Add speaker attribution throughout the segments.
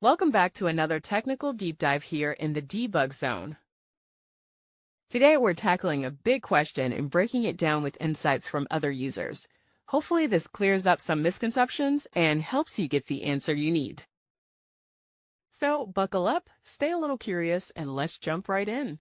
Speaker 1: Welcome back to another technical deep dive here in the debug zone. Today we're tackling a big question and breaking it down with insights from other users. Hopefully this clears up some misconceptions and helps you get the answer you need. So buckle up, stay a little curious, and let's jump right in.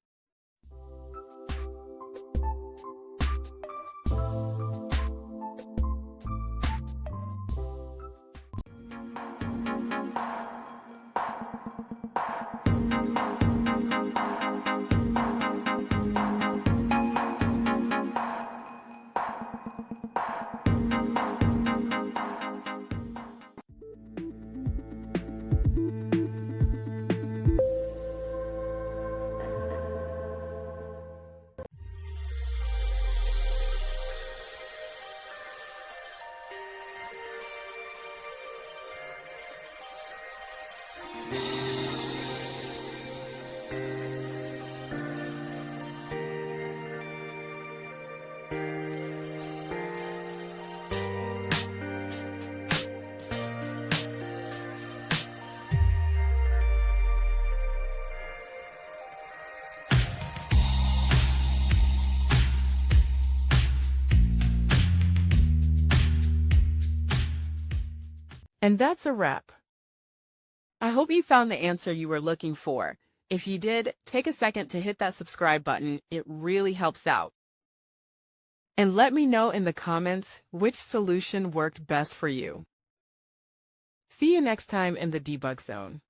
Speaker 1: And that's a wrap. I hope you found the answer you were looking for. If you did, take a second to hit that subscribe button. It really helps out. And let me know in the comments which solution worked best for you. See you next time in the debug zone.